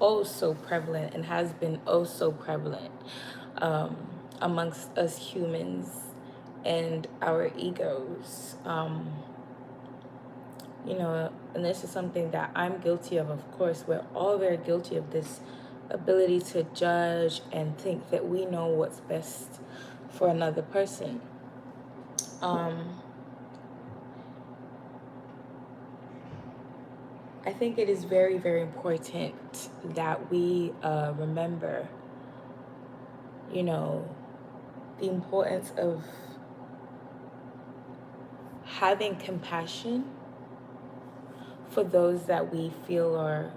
oh so prevalent and has been oh so prevalent um, amongst us humans and our egos. And this is something that I'm guilty of course. We're all very guilty of this ability to judge and think that we know what's best for another person. I think it is very, very important that we remember, the importance of having compassion for those that we feel are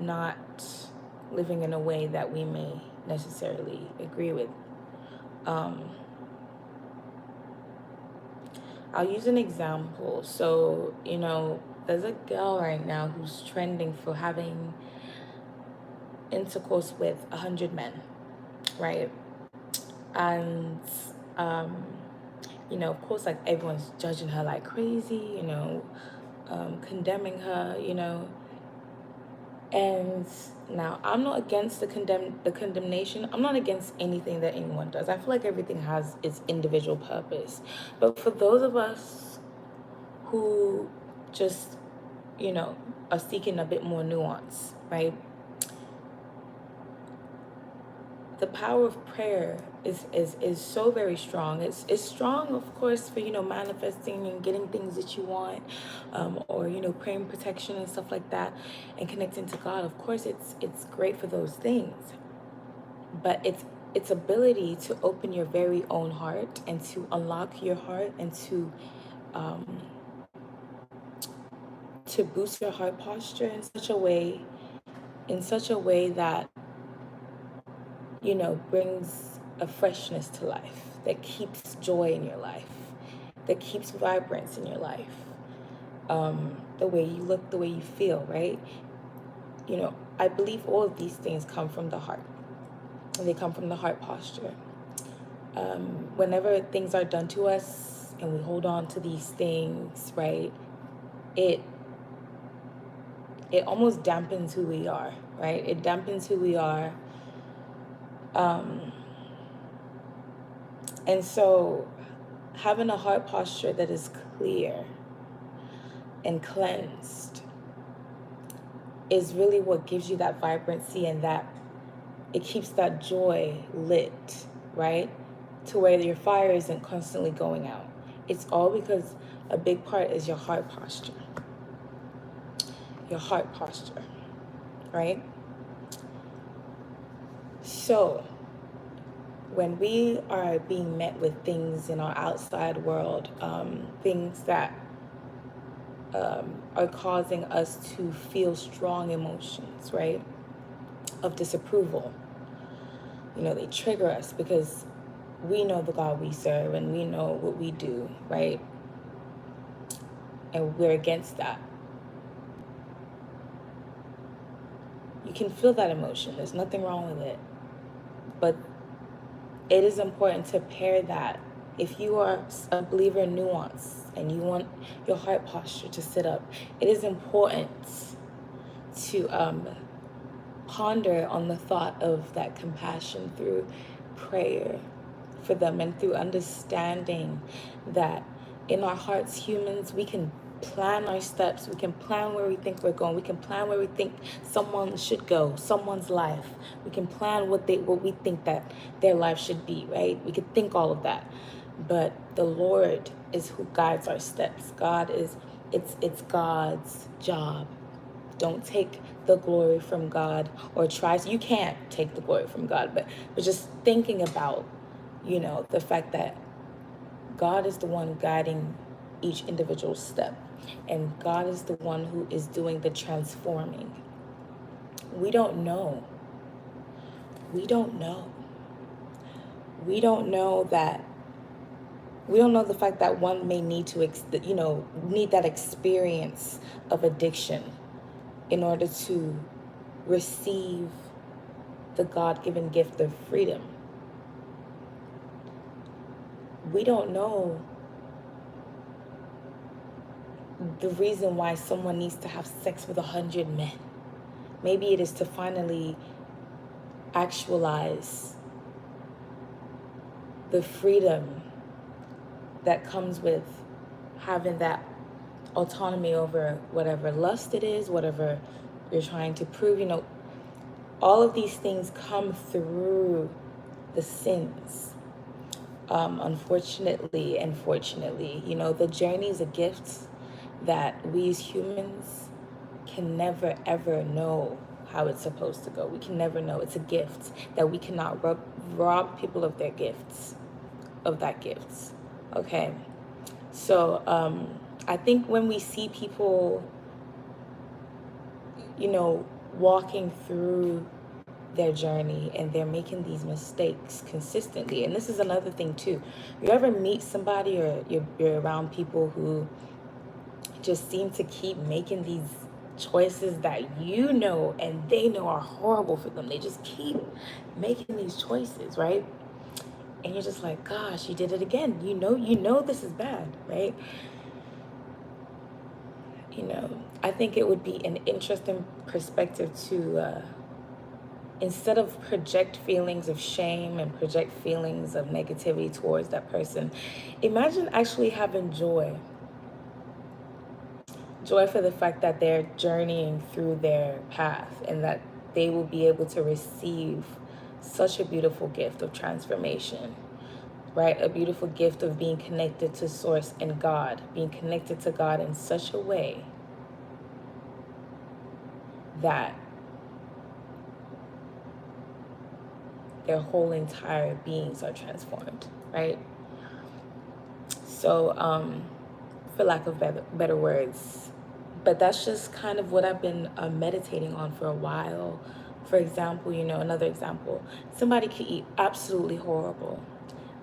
not living in a way that we may necessarily agree with. I'll use an example. So, there's a girl right now who's trending for having intercourse with 100 men, right? And, of course, like everyone's judging her like crazy, condemning her, And now I'm not against the condemnation. I'm not against anything that anyone does. I feel like everything has its individual purpose. But for those of us who just, are seeking a bit more nuance, right? The power of prayer is so very strong. It's strong, of course, for manifesting and getting things that you want, or praying protection and stuff like that, and connecting to God. Of course, it's great for those things, but its ability to open your very own heart and to unlock your heart and to boost your heart posture in such a way that brings a freshness to life, that keeps joy in your life, that keeps vibrance in your life. The way you look, the way you feel, right? I believe all of these things come from the heart. And they come from the heart posture. Whenever things are done to us and we hold on to these things, right, it almost dampens who we are, right? It dampens who we are. And so having a heart posture that is clear and cleansed is really what gives you that vibrancy, and that it keeps that joy lit, right? To where your fire isn't constantly going out. It's all because a big part is your heart posture. Your heart posture, right? So when we are being met with things in our outside world, things that are causing us to feel strong emotions, right, of disapproval, they trigger us because we know the God we serve and we know what we do, right? And we're against that. You can feel that emotion. There's nothing wrong with it. But it is important to pair that. If you are a believer in nuance and you want your heart posture to sit up, it is important to ponder on the thought of that compassion through prayer for them, and through understanding that in our hearts, humans, we can plan our steps. We can plan where we think we're going. We can plan where we think someone should go, someone's life. We can plan what we think that their life should be, right? We could think all of that. But the Lord is who guides our steps. It's God's job. Don't take the glory from God, or try to. You can't take the glory from God, but just thinking about, the fact that God is the one guiding each individual step, and God is the one who is doing the transforming. We don't know. We don't know. We don't know that. We don't know the fact that one may need to, need that experience of addiction in order to receive the God-given gift of freedom. We don't know the reason why someone needs to have sex with 100 men. Maybe it is to finally actualize the freedom that comes with having that autonomy over whatever lust it is, whatever you're trying to prove. You know, all of these things come through the sins. Unfortunately and fortunately, you know, the journey is a gift that we as humans can never ever know how it's supposed to go. We can never know. It's a gift that we cannot rob people of their gifts, of that gifts. Okay. So I think when we see people, you know, walking through their journey and they're making these mistakes consistently, and this is another thing too. You ever meet somebody or you're around people who just seem to keep making these choices that you know and they know are horrible for them. They just keep making these choices, right? And you're just like, gosh, you did it again. You know this is bad, right? You know, I think it would be an interesting perspective to instead of project feelings of shame and project feelings of negativity towards that person, imagine actually having joy for the fact that they're journeying through their path and that they will be able to receive such a beautiful gift of transformation, right? A beautiful gift of being connected to Source and God, being connected to God in such a way that their whole entire beings are transformed, right? So, for lack of better words, but that's just kind of what I've been meditating on for a while. For example, you know, another example, somebody could eat absolutely horrible,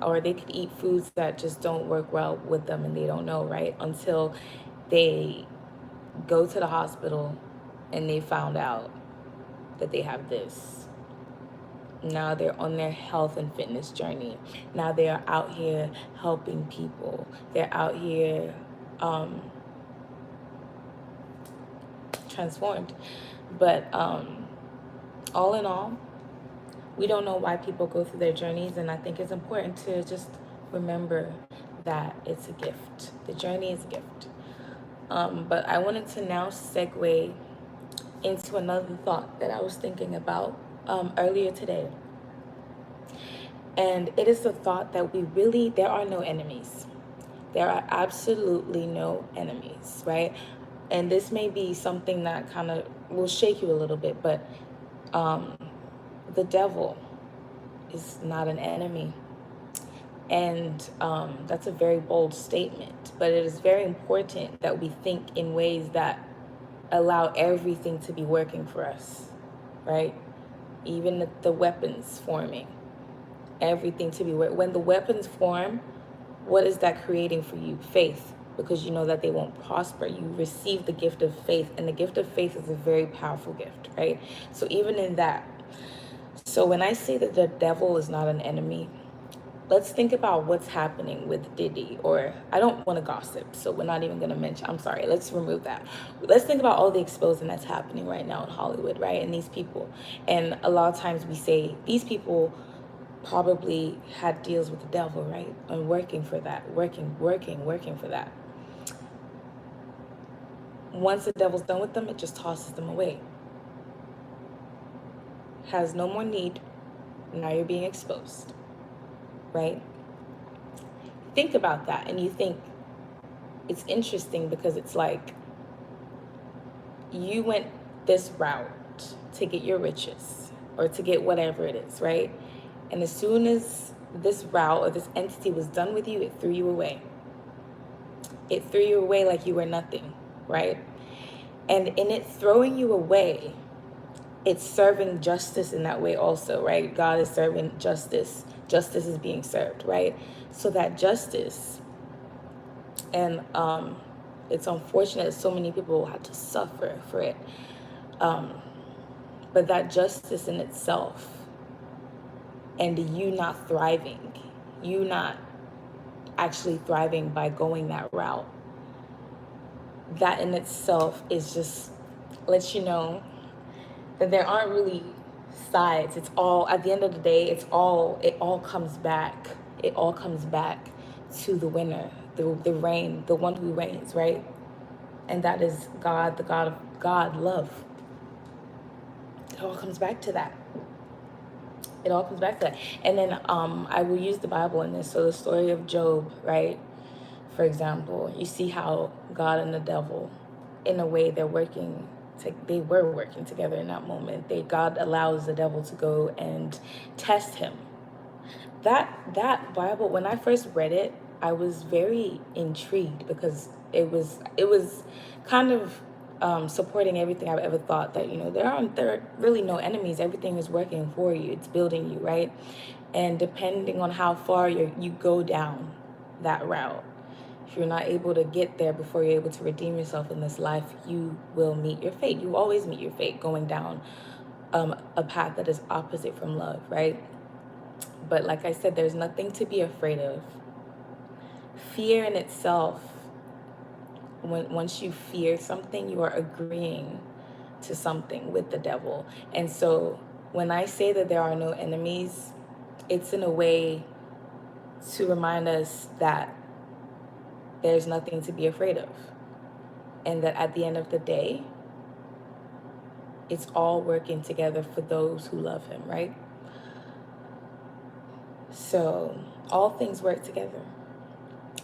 or they could eat foods that just don't work well with them and they don't know, right? Until they go to the hospital and they found out that they have this. Now they're on their health and fitness journey. Now they are out here helping people. They're out here transformed. But all in all, we don't know why people go through their journeys, and I think it's important to just remember that it's a gift. The journey is a gift. But I wanted to now segue into another thought that I was thinking about earlier today. And it is the thought that there are no enemies. There are absolutely no enemies, right? And this may be something that kind of will shake you a little bit, but the devil is not an enemy. And that's a very bold statement, but it is very important that we think in ways that allow everything to be working for us, right? Even the weapons forming, everything to be when the weapons form, what is that creating for you? Faith, because you know that they won't prosper. You receive the gift of faith, and the gift of faith is a very powerful gift, right? So even in that, so when I say that the devil is not an enemy, let's think about what's happening with Diddy, or I don't want to gossip, so we're not even going to mention, I'm sorry, let's remove that. Let's think about all the exposing that's happening right now in Hollywood, right? And these people, and a lot of times we say these people probably had deals with the devil, right? And working for that, working for that. Once the devil's done with them, it just tosses them away. Has no more need. Now you're being exposed, right? Think about that, and you think it's interesting because it's like you went this route to get your riches or to get whatever it is, right? And as soon as this route or this entity was done with you, it threw you away. It threw you away like you were nothing, right? And in it throwing you away, it's serving justice in that way also, right? God is serving justice. Justice is being served, right? So that justice, and it's unfortunate that so many people had to suffer for it. But that justice in itself, and you not thriving, you not actually thriving by going that route, that in itself is just lets you know that there aren't really sides. It's all, at the end of the day, it all comes back. It all comes back to the winner, the reign, the one who reigns, right? And that is God, the God of God, love. It all comes back to that. It all comes back to that. And then I will use the Bible in this. So the story of Job, right? For example, you see how God and the devil, in a way, they were working together in that moment. God allows the devil to go and test him. That Bible, when I first read it, I was very intrigued because it was kind of supporting everything I've ever thought, that there are really no enemies. Everything is working for you. It's building you, right? And depending on how far you go down that route, if you're not able to get there before you're able to redeem yourself in this life, you will meet your fate. You always meet your fate going down a path that is opposite from love, right? But like I said, there's nothing to be afraid of. Fear in itself, once you fear something, you are agreeing to something with the devil. And so when I say that there are no enemies, it's in a way to remind us that there's nothing to be afraid of. And that at the end of the day, it's all working together for those who love him, right? So all things work together.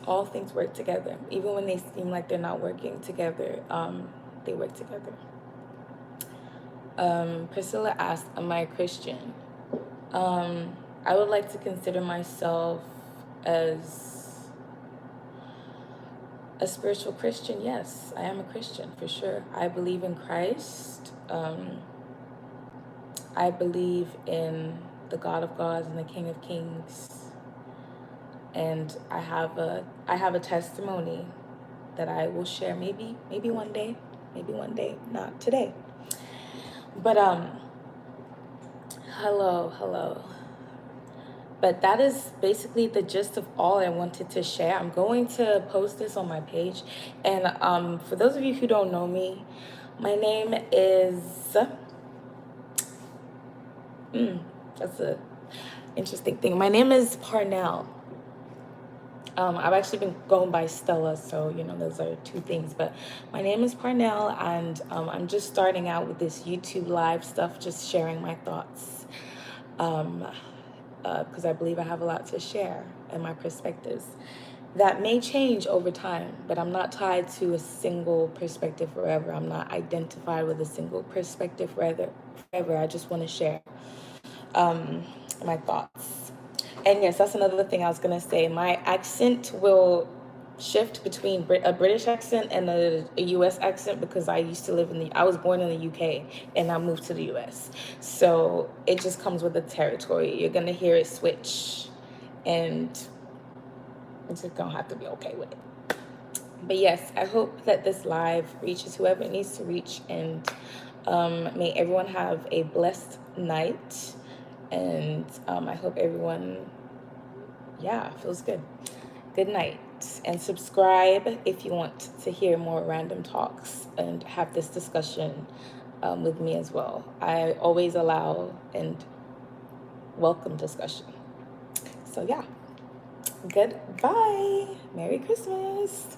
All things work together. Even when they seem like they're not working together, they work together. Priscilla asked, am I a Christian? I would like to consider myself as a spiritual Christian. Yes, I am a Christian for sure. I believe in Christ. I believe in the God of gods and the King of kings. And I have a testimony that I will share maybe one day, not today. But hello. But that is basically the gist of all I wanted to share. I'm going to post this on my page. And for those of you who don't know me, my name is that's a interesting thing. My name is Parnell. I've actually been going by Stella, so those are two things. But my name is Parnell, and I'm just starting out with this YouTube live stuff, just sharing my thoughts, because I believe I have a lot to share and my perspectives that may change over time. But I'm not tied to a single perspective forever. I'm not identified with a single perspective forever. I just want to share my thoughts. And yes, that's another thing I was going to say. My accent will shift between a British accent and a U.S. accent because I was born in the UK and I moved to the U.S. So it just comes with the territory. You're going to hear it switch, and it's just going to have to be okay with it. But yes, I hope that this live reaches whoever it needs to reach, and may everyone have a blessed night. And I hope everyone, feels good. Good night. And subscribe if you want to hear more random talks and have this discussion with me as well. I always allow and welcome discussion. So goodbye. Merry Christmas.